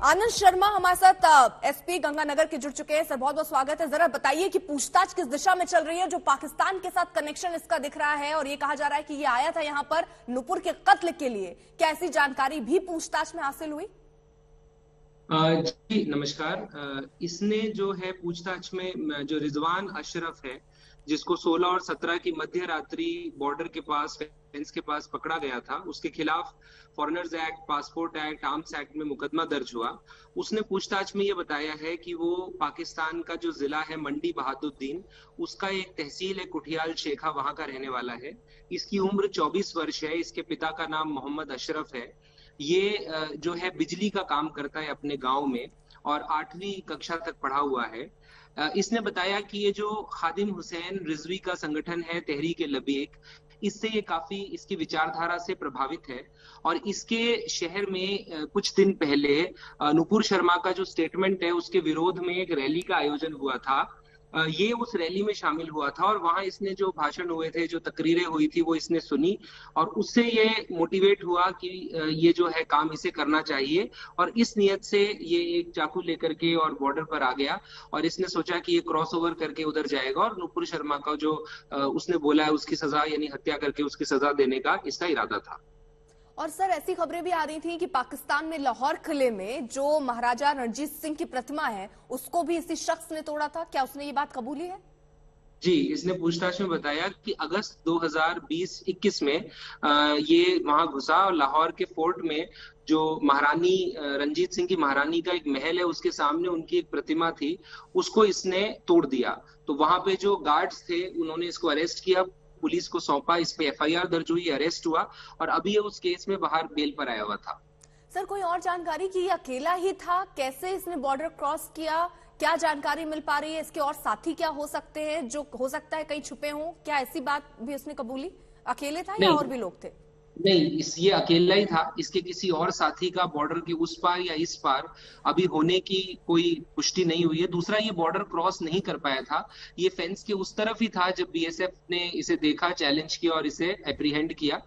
आनंद शर्मा हमारे साथ एसपी गंगानगर के जुड़ चुके हैं। सर बहुत बहुत स्वागत है। जरा बताइए कि पूछताछ किस दिशा में चल रही है, जो पाकिस्तान के साथ कनेक्शन इसका दिख रहा है और ये कहा जा रहा है कि ये आया था यहाँ पर नुपुर के कत्ल के लिए। क्या ऐसी जानकारी भी पूछताछ में हासिल हुई? जी नमस्कार। इसने जो है पूछताछ में जो रिजवान अशरफ है, जिसको 16 और 17 की मध्य रात्रि बॉर्डर के पास फेंस के पास पकड़ा गया था, उसके खिलाफ foreigners act, passport act, arms act में मुकदमा दर्ज हुआ। उसने पूछताछ में ये बताया है कि वो पाकिस्तान का जो जिला है मंडी बहादुद्दीन, उसका एक तहसील है कुठियाल शेखा, वहां का रहने वाला है। इसकी उम्र 24 वर्ष है। इसके पिता का नाम मोहम्मद अशरफ है। ये जो है बिजली का काम करता है अपने गांव में और 8वीं कक्षा तक पढ़ा हुआ है। इसने बताया कि ये जो खादिम हुसैन रिजवी का संगठन है तहरीक-ए-लबैक, इससे ये काफी इसकी विचारधारा से प्रभावित है और इसके शहर में कुछ दिन पहले नुपुर शर्मा का जो स्टेटमेंट है उसके विरोध में एक रैली का आयोजन हुआ था। ये उस रैली में शामिल हुआ था और वहां इसने जो भाषण हुए थे, जो तकरीरें हुई थी, वो इसने सुनी और उससे ये मोटिवेट हुआ कि ये जो है काम इसे करना चाहिए और इस नियत से ये एक चाकू लेकर के और बॉर्डर पर आ गया और इसने सोचा कि ये क्रॉस ओवर करके उधर जाएगा और नुपुर शर्मा का जो उसने बोला है उसकी सजा यानी हत्या करके उसकी सजा देने का इसका इरादा था। और सर ऐसी खबरें भी आ रही थी कि पाकिस्तान में लाहौर किले में जो महाराजा रणजीत सिंह की प्रतिमा है उसको भी इसी शख्स ने तोड़ा था। क्या उसने ये बात कबूली है? जी, इसने पूछताछ में बताया कि अगस्त 2020-21 में ये वहां घुसा और लाहौर के फोर्ट में जो महारानी रंजीत सिंह की महारानी का एक महल है उसके सामने उनकी एक प्रतिमा थी, उसको इसने तोड़ दिया। तो वहां पे जो गार्ड्स थे उन्होंने इसको अरेस्ट किया, पुलिस को सौंपा, इस पे एफआईआर दर्ज हुई, अरेस्ट हुआ और अभी ये उस केस में बाहर बेल पर आया हुआ था। सर कोई और जानकारी कि ये अकेला ही था? कैसे इसने बॉर्डर क्रॉस किया? क्या जानकारी मिल पा रही है? इसके और साथी क्या हो सकते हैं, जो हो सकता है कहीं छुपे हों? क्या ऐसी बात भी उसने कबूली? अकेले था या और भी लोग थे? नहीं, ये अकेला ही था। इसके किसी और साथी का बॉर्डर के उस पार या इस पार अभी होने की कोई पुष्टि नहीं हुई है। दूसरा, ये बॉर्डर क्रॉस नहीं कर पाया था, ये फेंस के उस तरफ ही था जब बीएसएफ ने इसे देखा, चैलेंज किया और इसे एप्रीहेंड किया।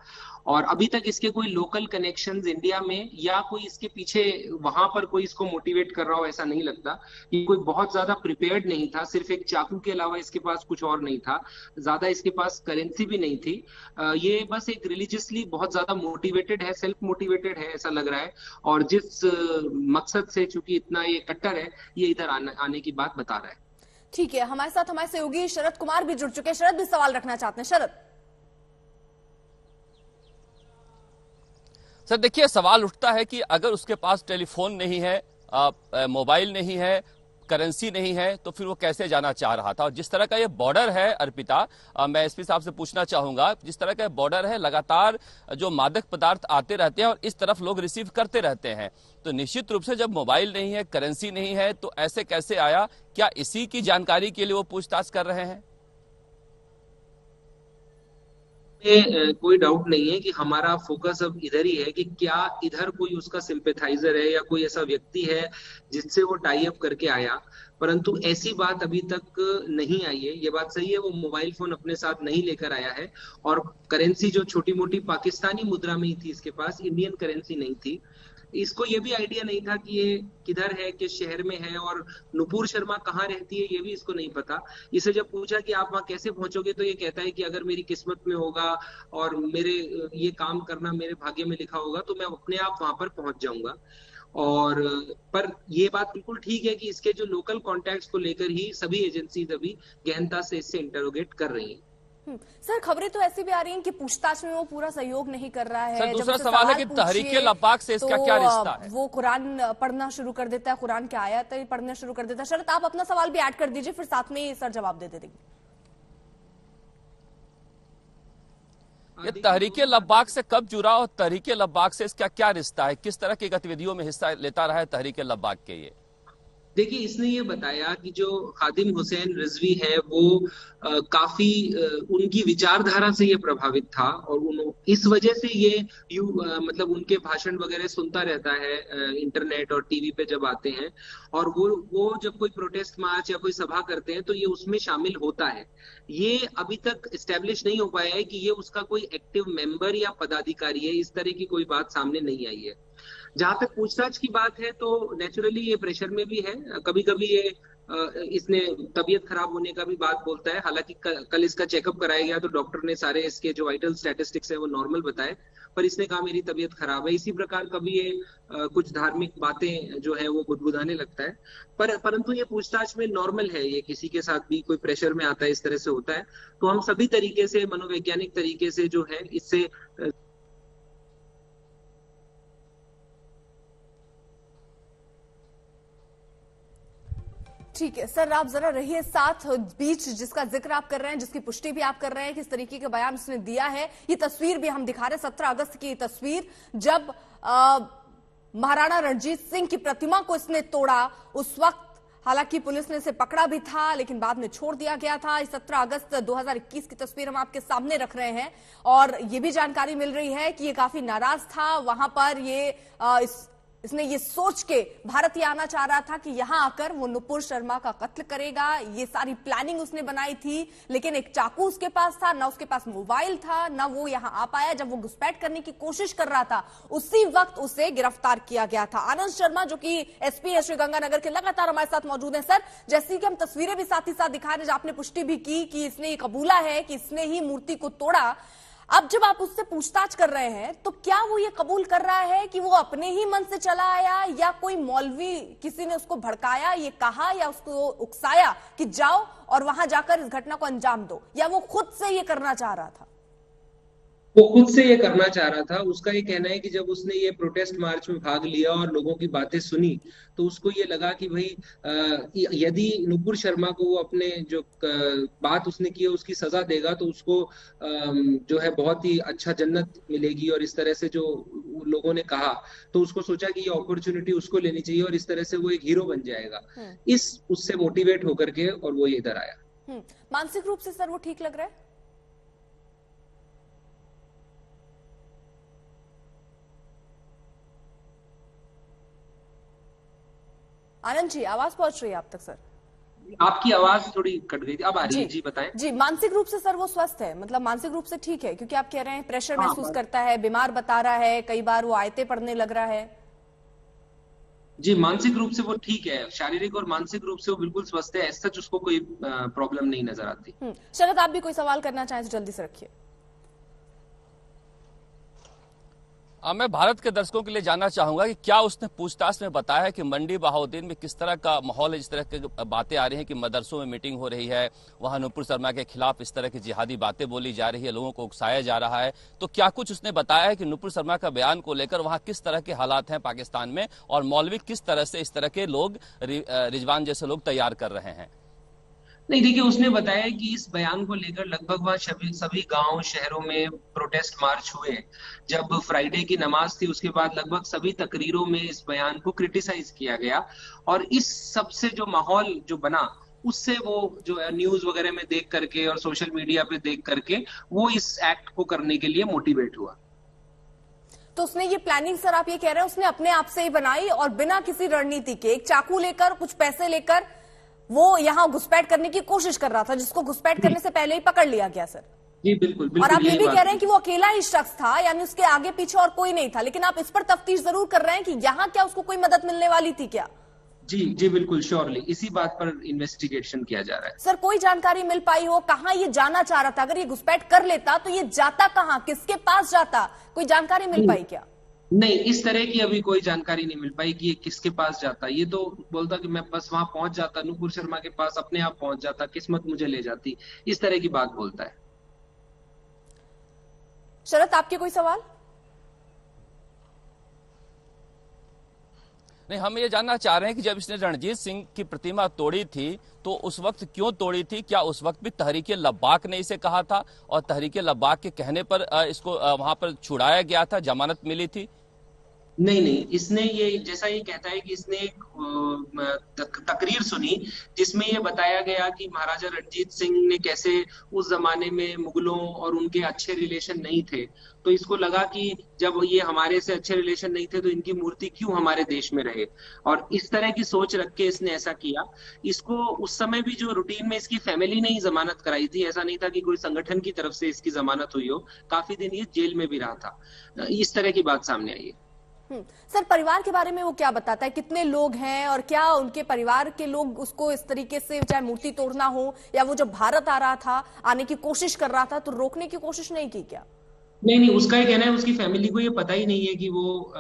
और अभी तक इसके कोई लोकल कनेक्शंस इंडिया में या कोई इसके पीछे वहां पर कोई इसको मोटिवेट कर रहा हो ऐसा नहीं लगता। ये कोई बहुत ज्यादा प्रिपेयर्ड नहीं था, सिर्फ एक चाकू के अलावा इसके पास कुछ और नहीं था, ज्यादा इसके पास करेंसी भी नहीं थी। ये बस एक रिलीजियसली बहुत ज्यादा मोटिवेटेड है, सेल्फ मोटिवेटेड है ऐसा लग रहा है और जिस मकसद से, चूंकि इतना ये कट्टर है, ये इधर आने की बात बता रहा है। ठीक है, हमारे साथ हमारे सहयोगी शरद कुमार भी जुड़ चुके हैं। शरद भी सवाल रखना चाहते हैं। शरद सर देखिए, सवाल उठता है कि अगर उसके पास टेलीफोन नहीं है, मोबाइल नहीं है, करेंसी नहीं है, तो फिर वो कैसे जाना चाह रहा था? और जिस तरह का ये बॉर्डर है अर्पिता, मैं एसपी साहब से पूछना चाहूंगा, जिस तरह का बॉर्डर है लगातार जो मादक पदार्थ आते रहते हैं और इस तरफ लोग रिसीव करते रहते हैं, तो निश्चित रूप से जब मोबाइल नहीं है, करेंसी नहीं है, तो ऐसे कैसे आया? क्या इसी की जानकारी के लिए वो पूछताछ कर रहे हैं? कोई डाउट नहीं है कि हमारा फोकस अब इधर ही है कि क्या इधर कोई उसका सिंपेथाइजर है या कोई ऐसा व्यक्ति है जिससे वो टाई अप करके आया। परंतु ऐसी बात अभी तक नहीं आई है। ये बात सही है, वो मोबाइल फोन अपने साथ नहीं लेकर आया है और करेंसी जो छोटी मोटी पाकिस्तानी मुद्रा में ही थी इसके पास, इंडियन करेंसी नहीं थी। इसको ये भी आइडिया नहीं था कि ये किधर है, किस शहर में है और नुपुर शर्मा कहाँ रहती है, ये भी इसको नहीं पता। इसे जब पूछा कि आप वहां कैसे पहुंचोगे, तो ये कहता है कि अगर मेरी किस्मत में होगा और मेरे ये काम करना मेरे भाग्य में लिखा होगा तो मैं अपने आप वहां पर पहुंच जाऊंगा। और पर ये बात बिल्कुल ठीक है कि इसके जो लोकल कॉन्टैक्ट्स को लेकर ही सभी एजेंसीज अभी गहनता से इससे इंटरोगेट कर रही हैं। सर खबरें तो ऐसी भी आ रही हैं कि पूछताछ में वो पूरा सहयोग नहीं कर रहा है। सर दूसरा सवाल है कि तहरीक-ए-लब्बाक से इसका क्या रिश्ता है? वो कुरान पढ़ना शुरू कर देता है, कुरान की आयत पढ़ना शुरू कर देता है। शरद आप अपना सवाल भी ऐड कर दीजिए, फिर साथ में सर जवाब दे देंगे। ये तहरीक-ए-लब्बाक से कब जुड़ा और तहरीक-ए-लब्बाक से इसका क्या रिश्ता है? किस तरह की गतिविधियों में हिस्सा लेता रहा है तहरीक-ए-लब्बाक के? ये देखिए, इसने ये बताया कि जो खादिम हुसैन रिजवी है वो काफी उनकी विचारधारा से ये प्रभावित था और इस वजह से ये मतलब उनके भाषण वगैरह सुनता रहता है इंटरनेट और टीवी पे जब आते हैं और वो जब कोई प्रोटेस्ट मार्च या कोई सभा करते हैं तो ये उसमें शामिल होता है। ये अभी तक एस्टेब्लिश नहीं हो पाया है कि ये उसका कोई एक्टिव मेंबर या पदाधिकारी है, इस तरह की कोई बात सामने नहीं आई है। जहां तक पूछताछ की बात है तो नेचुरली ये प्रेशर में भी है, कभी कभी ये इसने तबीयत खराब होने का भी बात बोलता है। हालांकि कल इसका चेकअप कराया गया तो डॉक्टर ने सारे इसके जो वाइटल स्टैटिस्टिक्स है वो नॉर्मल बताए, पर इसने कहा मेरी तबीयत खराब है। इसी प्रकार कभी ये कुछ धार्मिक बातें जो है वो गुदगुदाने लगता है, परंतु ये पूछताछ में नॉर्मल है। ये किसी के साथ भी कोई प्रेशर में आता है इस तरह से होता है, तो हम सभी तरीके से मनोवैज्ञानिक तरीके से जो है इससे ठीक है सर, आप जरा रहिए साथ। बीच जिसका जिक्र आप कर रहे हैं, जिसकी पुष्टि भी आप कर रहे हैं, किस तरीके के बयान उसने दिया है, ये तस्वीर भी हम दिखा रहे हैं 17 अगस्त की तस्वीर, जब महाराणा रणजीत सिंह की प्रतिमा को इसने तोड़ा। उस वक्त हालांकि पुलिस ने इसे पकड़ा भी था लेकिन बाद में छोड़ दिया गया था। 17 अगस्त 2021 की तस्वीर हम आपके सामने रख रहे हैं और ये भी जानकारी मिल रही है कि ये काफी नाराज था वहां पर। इसने ये सोच के भारत ये आना चाह रहा था कि यहां आकर वो नुपुर शर्मा का कत्ल करेगा। ये सारी प्लानिंग उसने बनाई थी, लेकिन एक चाकू उसके पास था, ना उसके पास मोबाइल था, ना वो यहां आ पाया। जब वो घुसपैठ करने की कोशिश कर रहा था उसी वक्त उसे गिरफ्तार किया गया था। आनंद शर्मा जो कि एसपी है श्रीगंगानगर के, लगातार हमारे साथ मौजूद है। सर, जैसे कि हम तस्वीरें भी साथ ही साथ दिखा रहे हैं, आपने पुष्टि भी की कि इसने ये कबूला है कि इसने ही मूर्ति को तोड़ा। अब जब आप उससे पूछताछ कर रहे हैं तो क्या वो ये कबूल कर रहा है कि वो अपने ही मन से चला आया, या कोई मौलवी किसी ने उसको भड़काया, ये कहा या उसको उकसाया कि जाओ और वहां जाकर इस घटना को अंजाम दो, या वो खुद से ये करना चाह रहा था? वो खुद से ये करना चाह रहा था। उसका ये कहना है कि जब उसने ये प्रोटेस्ट मार्च में भाग लिया और लोगों की बातें सुनी तो उसको ये लगा कि भाई यदि नुपुर शर्मा को वो अपने जो बात उसने की है उसकी सजा देगा तो उसको जो है बहुत ही अच्छा जन्नत मिलेगी, और इस तरह से जो लोगों ने कहा तो उसको सोचा कि ये अपॉर्चुनिटी उसको लेनी चाहिए और इस तरह से वो एक हीरो बन जाएगा। इस उससे मोटिवेट होकर के और वो ये इधर आया। मानसिक रूप से सर वो ठीक लग रहा है? आनंद जी, आवाज पहुंच रही है आप तक? सर, आपकी आवाज थोड़ी कट गई थी, अब आ रही है। जी बताएं। जी, मानसिक रूप से सर वो स्वस्थ है, मतलब मानसिक रूप से ठीक है? क्योंकि आप कह रहे हैं प्रेशर महसूस करता है, बीमार बता रहा है, कई बार वो आयतें पढ़ने लग रहा है। जी, मानसिक रूप से वो ठीक है, शारीरिक और मानसिक रूप से वो बिल्कुल स्वस्थ है। सच उसको कोई प्रॉब्लम नहीं नजर आती। शरद, आप भी कोई सवाल करना चाहें तो जल्दी से रखिए। मैं भारत के दर्शकों के लिए जानना चाहूंगा कि क्या उसने पूछताछ में बताया है कि मंडी बहाउद्दीन में किस तरह का माहौल है? जिस तरह की बातें आ रही हैं कि मदरसों में मीटिंग हो रही है, वहां नुपुर शर्मा के खिलाफ इस तरह की जिहादी बातें बोली जा रही है, लोगों को उकसाया जा रहा है, तो क्या कुछ उसने बताया है कि नुपुर शर्मा का बयान को लेकर वहां किस तरह के हालात हैं पाकिस्तान में, और मौलवी किस तरह से इस तरह के लोग, रिजवान जैसे लोग तैयार कर रहे हैं? नहीं, देखिए, उसने बताया कि इस बयान को लेकर लगभग वहां सभी गांव शहरों में प्रोटेस्ट मार्च हुए। जब फ्राइडे की नमाज थी उसके बाद लगभग सभी तकरीरों में इस बयान को क्रिटिसाइज किया गया, और इस सबसे जो माहौल जो बना उससे वो जो न्यूज वगैरह में देख करके और सोशल मीडिया पे देख करके वो इस एक्ट को करने के लिए मोटिवेट हुआ। तो उसने ये प्लानिंग, सर आप ये कह रहे हैं, उसने अपने आप से ही बनाई और बिना किसी रणनीति के, एक चाकू लेकर, कुछ पैसे लेकर वो यहां घुसपैठ करने की कोशिश कर रहा था, जिसको घुसपैठ करने से पहले ही पकड़ लिया गया? सर जी बिल्कुल, और आप ये भी कह रहे हैं कि वो अकेला ही शख्स था, यानी उसके आगे पीछे और कोई नहीं था, लेकिन आप इस पर तफ्तीश जरूर कर रहे हैं कि यहाँ क्या उसको कोई मदद मिलने वाली थी क्या? जी जी बिल्कुल, श्योरली इसी बात पर इन्वेस्टिगेशन किया जा रहा है। सर, कोई जानकारी मिल पाई हो कहाँ ये जाना चाह रहा था? अगर ये घुसपैठ कर लेता तो ये जाता कहाँ, किसके पास जाता? कोई जानकारी मिल पाई क्या? नहीं, इस तरह की अभी कोई जानकारी नहीं मिल पाई कि ये किसके पास जाता। ये तो बोलता कि मैं बस वहां पहुंच जाता, नुपुर शर्मा के पास अपने आप पहुंच जाता, किस्मत मुझे ले जाती, इस तरह की बात बोलता है। शरद, आपके कोई सवाल? नहीं, हम ये जानना चाह रहे हैं कि जब इसने रणजीत सिंह की प्रतिमा तोड़ी थी तो उस वक्त क्यों तोड़ी थी? क्या उस वक्त भी तहरीके लब्बाक ने इसे कहा था और तहरीके लब्बाक के कहने पर इसको वहां पर छुड़ाया गया था, जमानत मिली थी? नहीं, इसने ये जैसा ये कहता है कि इसने एक तकरीर सुनी जिसमें ये बताया गया कि महाराजा रणजीत सिंह ने कैसे उस जमाने में मुगलों और उनके अच्छे रिलेशन नहीं थे, तो इसको लगा कि जब ये हमारे से अच्छे रिलेशन नहीं थे तो इनकी मूर्ति क्यों हमारे देश में रहे, और इस तरह की सोच रख के इसने ऐसा किया। इसको उस समय भी जो रूटीन में इसकी फैमिली ने ही जमानत कराई थी, ऐसा नहीं था कि कोई संगठन की तरफ से इसकी जमानत हुई हो। काफी दिन ये जेल में भी रहा था। इस तरह की बात सामने आई है। सर, परिवार के बारे में वो क्या बताता है? कितने लोग हैं और क्या उनके परिवार के लोग उसको इस तरीके से, चाहे मूर्ति तोड़ना हो या वो जब भारत आ रहा था, आने की कोशिश कर रहा था, तो रोकने की कोशिश नहीं की क्या? नहीं नहीं, उसका ये कहना है उसकी फैमिली को ये पता ही नहीं है कि वो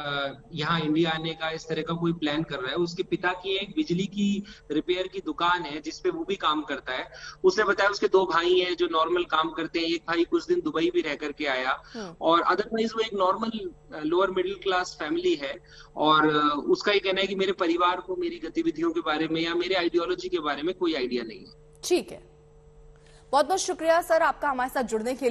यहाँ इंडिया आने का इस तरह का कोई प्लान कर रहा है। उसके पिता की एक बिजली की रिपेयर की दुकान है जिसपे वो भी काम करता है। उसने बताया उसके दो भाई हैं जो नॉर्मल काम करते हैं, एक भाई कुछ दिन दुबई भी रह करके आया, और अदरवाइज वो एक normal lower middle class family है। और उसका ये कहना है कि मेरे परिवार को मेरी गतिविधियों के बारे में या मेरे आइडियोलॉजी के बारे में कोई आइडिया नहीं है। ठीक है, बहुत बहुत शुक्रिया सर आपका हमारे साथ जुड़ने के लिए।